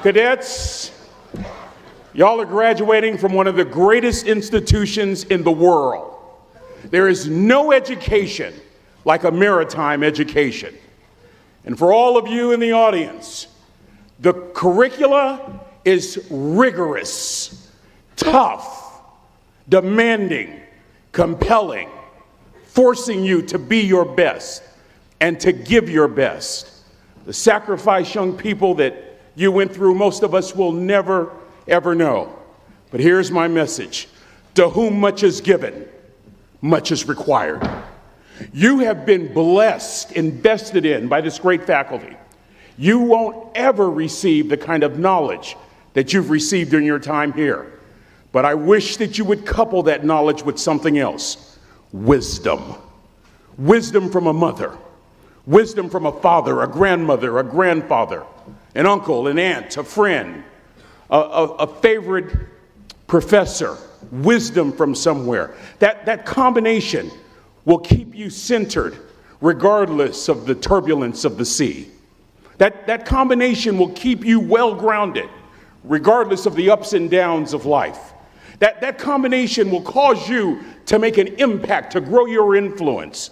Cadets, y'all are graduating from one of the greatest institutions in the world. There is no education like a maritime education. And for all of you in the audience, the curricula is rigorous, tough, demanding, compelling, forcing you to be your best and to give your best. The sacrifice, young people, that you went through, most of us will never, ever know. But here's my message. To whom much is given, much is required. You have been blessed, invested in by this great faculty. You won't ever receive the kind of knowledge that you've received during your time here. But I wish that you would couple that knowledge with something else. Wisdom. Wisdom from a mother. Wisdom from a father, a grandmother, a grandfather, an uncle, an aunt, a friend, a favorite professor. Wisdom from somewhere. That combination will keep you centered regardless of the turbulence of the sea. That combination will keep you well grounded regardless of the ups and downs of life. That combination will cause you to make an impact, to grow your influence.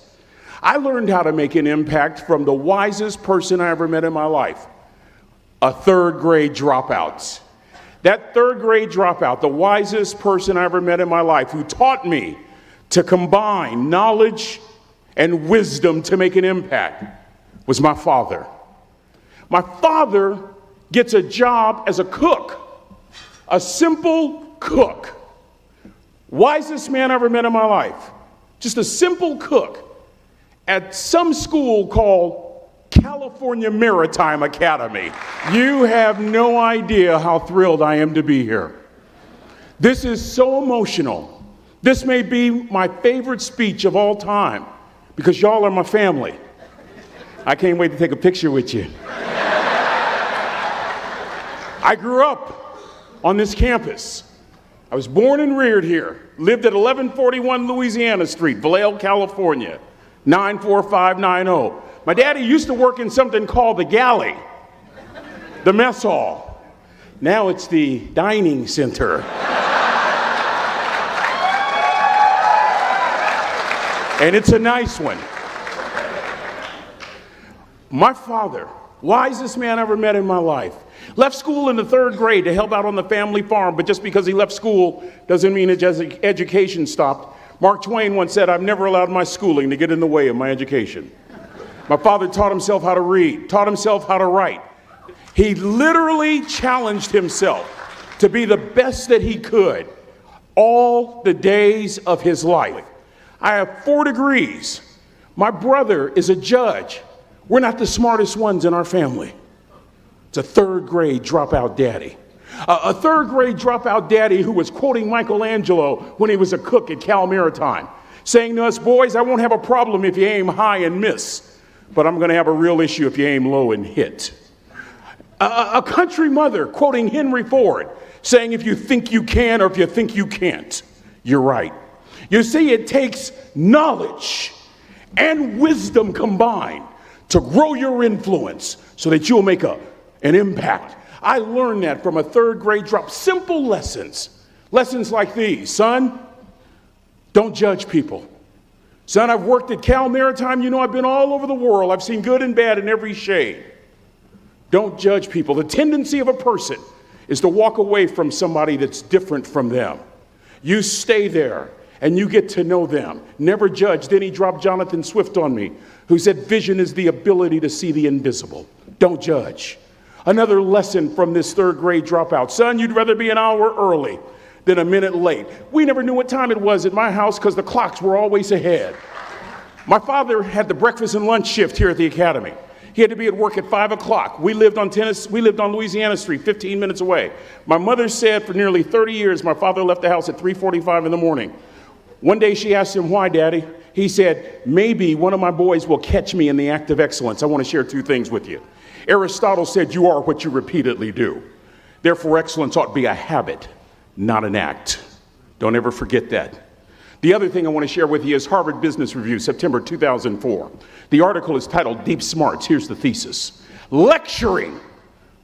I learned how to make an impact from the wisest person I ever met in my life, a third grade dropout. That third grade dropout, the wisest person I ever met in my life, who taught me to combine knowledge and wisdom to make an impact, was my father. My father gets a job as a cook, a simple cook. Wisest man I ever met in my life. Just a simple cook at some school called California Maritime Academy. You have no idea how thrilled I am to be here. This is so emotional. This may be my favorite speech of all time because y'all are my family. I can't wait to take a picture with you. I grew up on this campus. I was born and reared here, lived at 1141 Louisiana Street, Vallejo, California, 94590. My daddy used to work in something called the galley, the mess hall. Now it's the dining center. And it's a nice one. My father, wisest man I ever met in my life, left school in the third grade to help out on the family farm, but just because he left school doesn't mean his education stopped. Mark Twain once said, "I've never allowed my schooling to get in the way of my education." My father taught himself how to read, taught himself how to write. He literally challenged himself to be the best that he could all the days of his life. I have 4 degrees. My brother is a judge. We're not the smartest ones in our family. It's a third grade dropout daddy. A third grade dropout daddy who was quoting Michelangelo when he was a cook at Cal Maritime, saying to us, "Boys, I won't have a problem if you aim high and miss, but I'm going to have a real issue if you aim low and hit." A country mother quoting Henry Ford, saying, "If you think you can or if you think you can't, you're right." You see, it takes knowledge and wisdom combined to grow your influence so that you'll make an impact. I learned that from a third grade drop. Simple lessons. Lessons like these. Son, don't judge people. Son, I've worked at Cal Maritime. You know, I've been all over the world. I've seen good and bad in every shade. Don't judge people. The tendency of a person is to walk away from somebody that's different from them. You stay there and you get to know them. Never judge. Then he dropped Jonathan Swift on me, who said vision is the ability to see the invisible. Don't judge. Another lesson from this third grade dropout. Son, you'd rather be an hour early than a minute late. We never knew what time it was at my house because the clocks were always ahead. My father had the breakfast and lunch shift here at the academy. He had to be at work at 5 o'clock. We lived on Louisiana Street, 15 minutes away. My mother said for nearly 30 years, my father left the house at 3:45 in the morning. One day she asked him, "Why, Daddy?" He said, "Maybe one of my boys will catch me in the act of excellence. I want to share 2 things with you." Aristotle said, "You are what you repeatedly do." Therefore, excellence ought to be a habit, not an act. Don't ever forget that. The other thing I want to share with you is Harvard Business Review, September 2004. The article is titled "Deep Smarts." Here's the thesis. Lecturing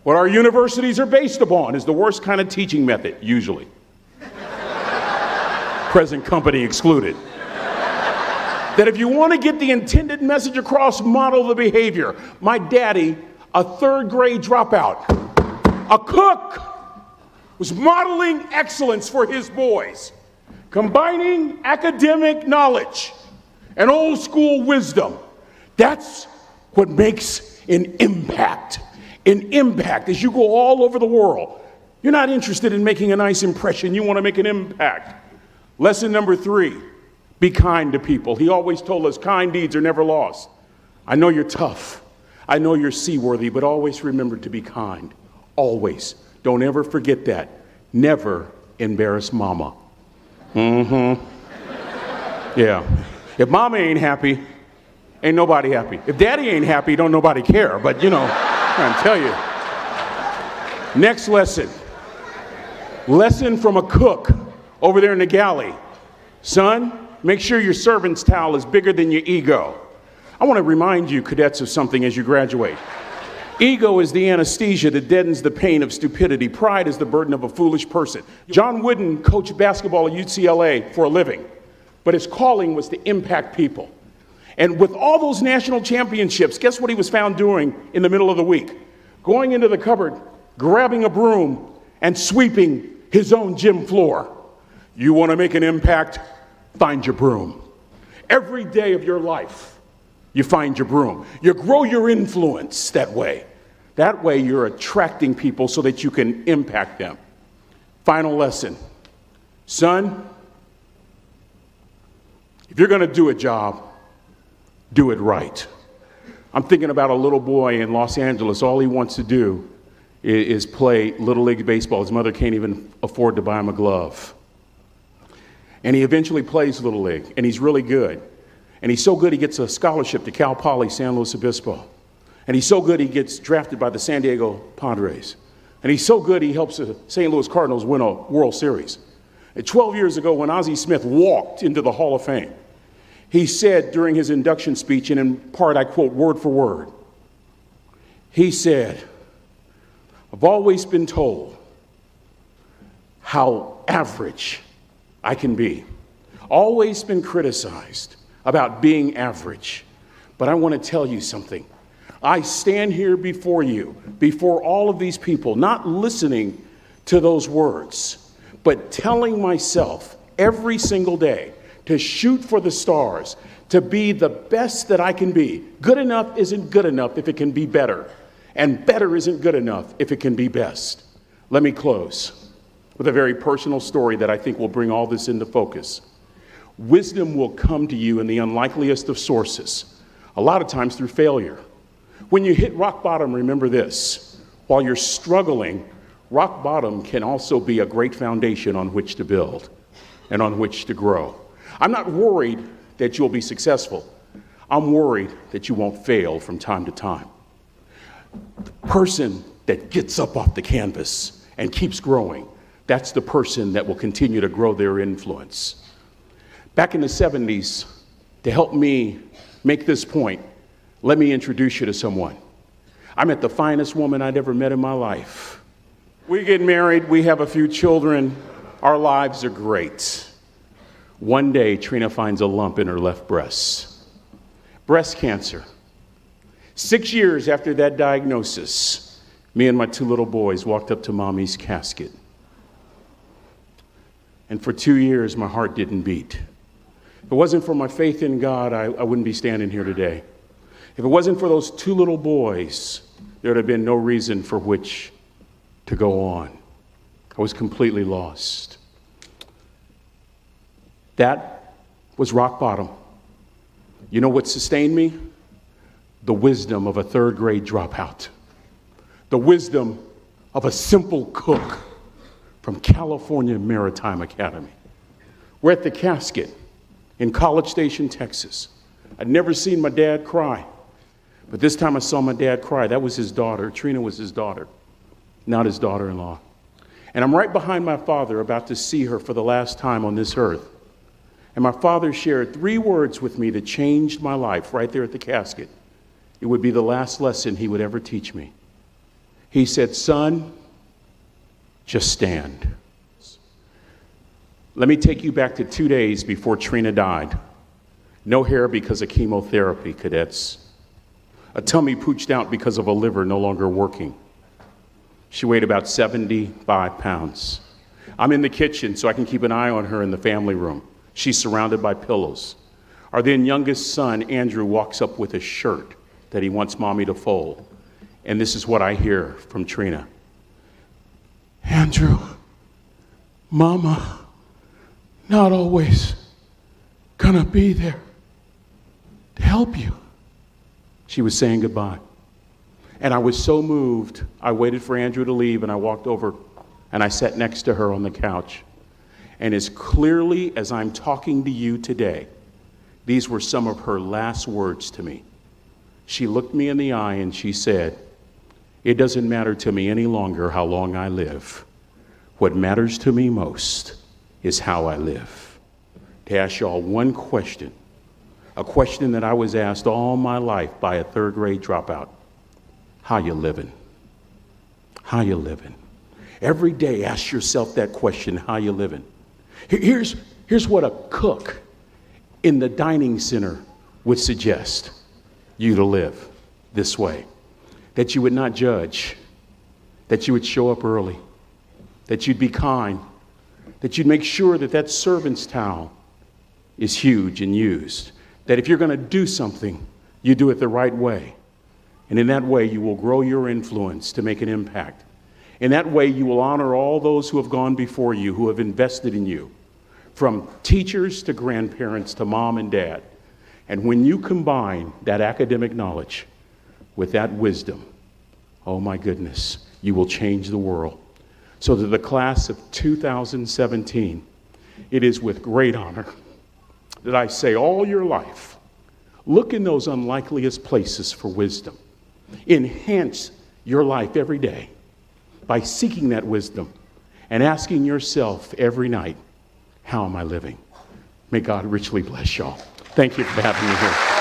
What our universities are based upon is the worst kind of teaching method, usually. Present company excluded. That if you want to get the intended message across, model the behavior. My daddy, a third grade dropout, a cook, was modeling excellence for his boys, combining academic knowledge and old school wisdom. That's what makes an impact. An impact as you go all over the world. You're not interested in making a nice impression. You want to make an impact. Lesson number 3, be kind to people. He always told us kind deeds are never lost. I know you're tough. I know you're seaworthy, but always remember to be kind. Always. Don't ever forget that. Never embarrass mama. Yeah. If mama ain't happy, ain't nobody happy. If daddy ain't happy, don't nobody care. But you know, I'm trying to tell you. Next lesson. Lesson from a cook over there in the galley. Son, make sure your servant's towel is bigger than your ego. I want to remind you, cadets, of something as you graduate. Ego is the anesthesia that deadens the pain of stupidity. Pride is the burden of a foolish person. John Wooden coached basketball at UCLA for a living, but his calling was to impact people. And with all those national championships, guess what he was found doing in the middle of the week? Going into the cupboard, grabbing a broom, and sweeping his own gym floor. You want to make an impact? Find your broom. Every day of your life, you find your broom. You grow your influence that way. That way you're attracting people so that you can impact them. Final lesson. Son, if you're going to do a job, do it right. I'm thinking about a little boy in Los Angeles. All he wants to do is play Little League Baseball. His mother can't even afford to buy him a glove. And he eventually plays Little League, and he's really good. And he's so good he gets a scholarship to Cal Poly San Luis Obispo. And he's so good he gets drafted by the San Diego Padres. And he's so good he helps the St. Louis Cardinals win a World Series. And 12 years ago, when Ozzie Smith walked into the Hall of Fame, he said during his induction speech, and in part I quote word for word, he said, I've always been told how average I can be. Always been criticized about being average. But I want to tell you something. I stand here before you, before all of these people, not listening to those words, but telling myself every single day to shoot for the stars, to be the best that I can be. Good enough isn't good enough if it can be better. And better isn't good enough if it can be best. Let me close with a very personal story that I think will bring all this into focus. Wisdom will come to you in the unlikeliest of sources, a lot of times through failure. When you hit rock bottom, remember this. While you're struggling, rock bottom can also be a great foundation on which to build and on which to grow. I'm not worried that you'll be successful. I'm worried that you won't fail from time to time. The person that gets up off the canvas and keeps growing, that's the person that will continue to grow their influence. Back in the 70s, to help me make this point, let me introduce you to someone. I met the finest woman I'd ever met in my life. We get married, we have a few children, our lives are great. One day, Trina finds a lump in her left breast. Breast cancer. 6 years after that diagnosis, me and my 2 little boys walked up to Mommy's casket. And for 2 years, my heart didn't beat. If it wasn't for my faith in God, I wouldn't be standing here today. If it wasn't for those 2 little boys, there would have been no reason for which to go on. I was completely lost. That was rock bottom. You know what sustained me? The wisdom of a 3rd grade dropout. The wisdom of a simple cook from California Maritime Academy. We're at the casket in College Station, Texas. I'd never seen my dad cry, but this time I saw my dad cry. That was his daughter. Trina was his daughter, not his daughter-in-law. And I'm right behind my father, about to see her for the last time on this earth. And my father shared 3 words with me that changed my life right there at the casket. It would be the last lesson he would ever teach me. He said, son, just stand. Let me take you back to 2 days before Trina died. No hair because of chemotherapy, cadets. A tummy pooched out because of a liver no longer working. She weighed about 75 pounds. I'm in the kitchen so I can keep an eye on her in the family room. She's surrounded by pillows. Our then youngest son, Andrew, walks up with a shirt that he wants mommy to fold. And this is what I hear from Trina. Andrew, mama, not always gonna be there to help you. She was saying goodbye. And I was so moved, I waited for Andrew to leave and I walked over and I sat next to her on the couch. And as clearly as I'm talking to you today, these were some of her last words to me. She looked me in the eye and she said, it doesn't matter to me any longer how long I live. What matters to me most is how I live. To ask y'all one question, a question that I was asked all my life by a third grade dropout. How you living? How you living? Every day ask yourself that question, how you living? Here's what a cook in the dining center would suggest you to live this way. That you would not judge, that you would show up early, that you'd be kind, that you'd make sure that that servant's towel is huge and used, that if you're going to do something, you do it the right way. And in that way, you will grow your influence to make an impact. In that way, you will honor all those who have gone before you, who have invested in you, from teachers to grandparents to mom and dad. And when you combine that academic knowledge with that wisdom, oh my goodness, you will change the world. So to the class of 2017, it is with great honor that I say all your life, look in those unlikeliest places for wisdom. Enhance your life every day by seeking that wisdom and asking yourself every night, how am I living? May God richly bless y'all. Thank you for having me here.